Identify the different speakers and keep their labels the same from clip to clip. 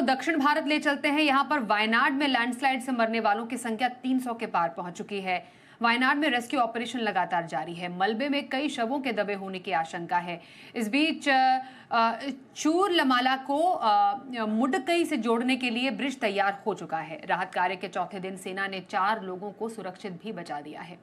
Speaker 1: दक्षिण भारत ले चलते हैं। यहां पर वायनाड में लैंडस्लाइड से मरने वालों की संख्या 300 के पार पहुंच चुकी है। वायनाड में रेस्क्यू ऑपरेशन लगातार जारी है। मलबे में कई शवों के दबे होने की आशंका है। इस बीच चूर लमाला को मुडकई से जोड़ने के लिए ब्रिज तैयार हो चुका है। राहत कार्य के चौथे दिन सेना ने 4 लोगों को सुरक्षित भी बचा दिया है।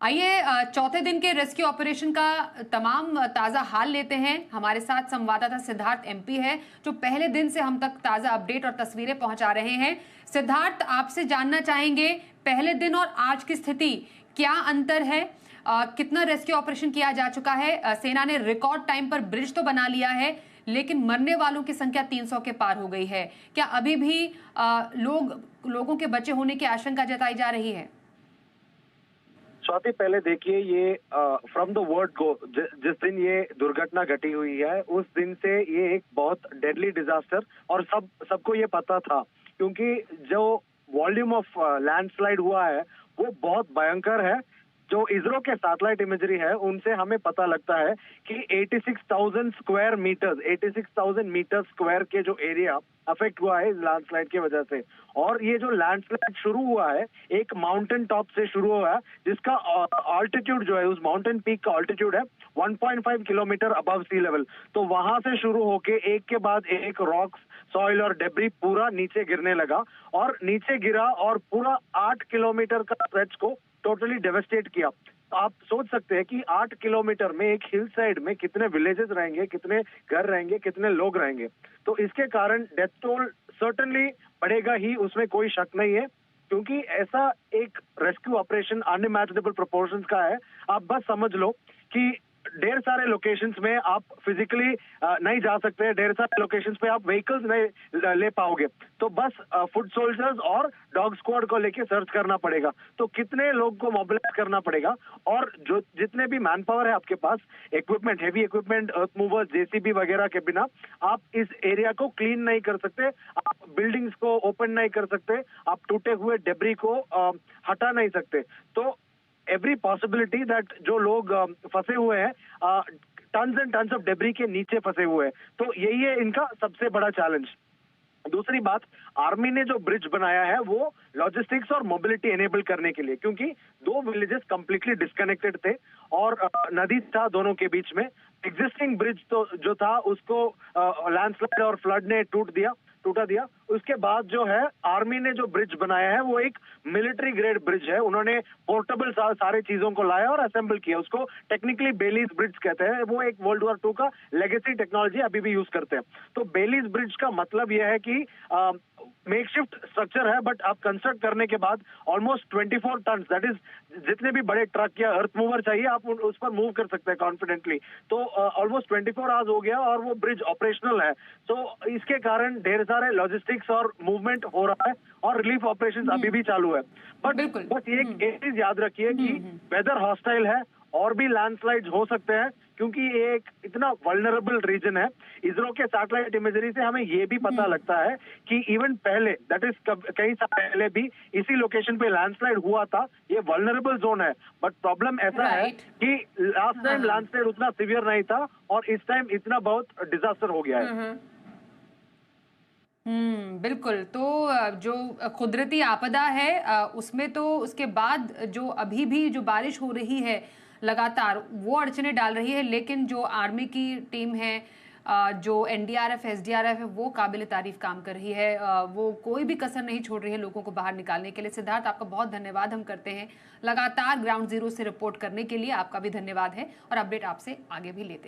Speaker 1: आइए चौथे दिन के रेस्क्यू ऑपरेशन का तमाम ताजा हाल लेते हैं। हमारे साथ संवाददाता सिद्धार्थ एमपी है, जो पहले दिन से हम तक ताजा अपडेट और तस्वीरें पहुंचा रहे हैं। सिद्धार्थ, आपसे जानना चाहेंगे पहले दिन और आज की स्थिति, क्या अंतर है? कितना रेस्क्यू ऑपरेशन किया जा चुका है? सेना ने रिकॉर्ड टाइम पर ब्रिज तो बना लिया है, लेकिन मरने वालों की संख्या 300 के पार हो गई है। क्या अभी भी लोगों के बचे होने की आशंका जताई जा रही है?
Speaker 2: स्वाति, पहले देखिए, ये फ्रॉम द वर्ड गो, जिस दिन ये दुर्घटना घटी हुई है उस दिन से ये एक बहुत डेडली डिजास्टर, और सबको ये पता था, क्योंकि जो वॉल्यूम ऑफ लैंडस्लाइड हुआ है वो बहुत भयंकर है। जो इसरो के सैटेलाइट इमेजरी है उनसे हमें पता लगता है कि 86,000 स्क्वायर मीटर्स, 86,000 मीटर स्क्वायर के जो एरिया अफेक्ट हुआ है इस लैंडस्लाइड की वजह से। और ये जो लैंडस्लाइड शुरू हुआ है एक माउंटेन टॉप से शुरू हुआ है, जिसका ऑल्टीट्यूड जो है, उस माउंटेन पीक का ऑल्टीट्यूड है 1.5 किलोमीटर अबव सी लेवल। तो वहां से शुरू होके एक के बाद एक रॉक्स, सॉइल और डेब्री पूरा नीचे गिरने लगा, और नीचे गिरा और पूरा 8 किलोमीटर का स्ट्रेच को टोटली डेवेस्टेट किया। तो आप सोच सकते हैं कि 8 किलोमीटर में एक हिल साइड में कितने विलेजेस रहेंगे, कितने घर रहेंगे, कितने लोग रहेंगे। तो इसके कारण डेथ टोल सर्टेनली बढ़ेगा ही, उसमें कोई शक नहीं है, क्योंकि ऐसा एक रेस्क्यू ऑपरेशन अनइमेजिनेबल प्रोपोर्शंस का है। आप बस समझ लो कि ढेर सारे लोकेशंस में आप फिजिकली नहीं जा सकते, ढेर सारे लोकेशंस पे आप व्हीकल्स नहीं ले पाओगे, तो बस फुट सोल्जर्स और डॉग स्क्वाड को लेके सर्च करना पड़ेगा। तो कितने लोग को मोबिलाइज करना पड़ेगा, और जो जितने भी मैन पावर है आपके पास, इक्विपमेंट, हेवी इक्विपमेंट, अर्थ मूवर्स, जेसीबी वगैरह के बिना आप इस एरिया को क्लीन नहीं कर सकते, आप बिल्डिंग्स को ओपन नहीं कर सकते, आप टूटे हुए डेब्री को हटा नहीं सकते। तो एवरी पॉसिबिलिटी दैट जो लोग फंसे हुए हैं tons and tons of debris के नीचे फंसे हुए हैं, तो यही है इनका सबसे बड़ा चैलेंज। दूसरी बात, आर्मी ने जो ब्रिज बनाया है वो लॉजिस्टिक्स और मोबिलिटी एनेबल करने के लिए, क्योंकि 2 विलेजेस कंप्लीटली डिस्कनेक्टेड थे और नदी था दोनों के बीच में। एग्जिस्टिंग ब्रिज तो जो था उसको लैंडस्लाइड और फ्लड ने टूटा दिया। उसके बाद जो है आर्मी ने जो ब्रिज बनाया है वो एक मिलिट्री ग्रेड ब्रिज है। उन्होंने पोर्टेबल सारे चीजों को लाया और असेंबल किया, उसको टेक्निकली बेलीज ब्रिज कहते हैं। वो एक वर्ल्ड वॉर 2 का लेगेसी टेक्नोलॉजी अभी भी यूज करते हैं। तो बेलीज ब्रिज का मतलब यह है कि मेकशिफ्ट स्ट्रक्चर है, बट आप कंस्ट्रक्ट करने के बाद ऑलमोस्ट 24 टन, दैट इज जितने भी बड़े ट्रक या अर्थ मूवर चाहिए आप उस पर मूव कर सकते हैं कॉन्फिडेंटली। तो ऑलमोस्ट 24 आवर्स हो गया और वो ब्रिज ऑपरेशनल है। तो इसके कारण ढेर सारे लॉजिस्टिक्स और मूवमेंट हो रहा है, और रिलीफ ऑपरेशन अभी भी चालू है। बट बस ये एक चीज याद रखिए कि वेदर हॉस्टाइल है और भी लैंडस्लाइड्स हो सकते हैं, क्योंकि ये एक इतना वल्नरेबल रीजन है। इसरो के सैटेलाइट इमेजरी से हमें ये भी पता लगता है कि इवन पहले, दैट इज कई साल पहले भी इसी लोकेशन पे लैंडस्लाइड हुआ था। ये वल्नरेबल जोन है, बट प्रॉब्लम ऐसा है कि लास्ट टाइम लैंडस्लाइड उतना सीवियर नहीं था और इस टाइम इतना बहुत डिजास्टर हो गया है।
Speaker 1: बिल्कुल। तो जो कुदरती आपदा है उसमें तो उसके बाद जो अभी भी जो बारिश हो रही है लगातार, वो अड़चने डाल रही है, लेकिन जो आर्मी की टीम है, जो एनडीआरएफ, एसडीआरएफ है, वो काबिल तारीफ काम कर रही है। वो कोई भी कसर नहीं छोड़ रही है लोगों को बाहर निकालने के लिए। सिद्धार्थ, आपका बहुत धन्यवाद हम करते हैं। लगातार ग्राउंड जीरो से रिपोर्ट करने के लिए आपका भी धन्यवाद है, और अपडेट आपसे आगे भी लेते हैं।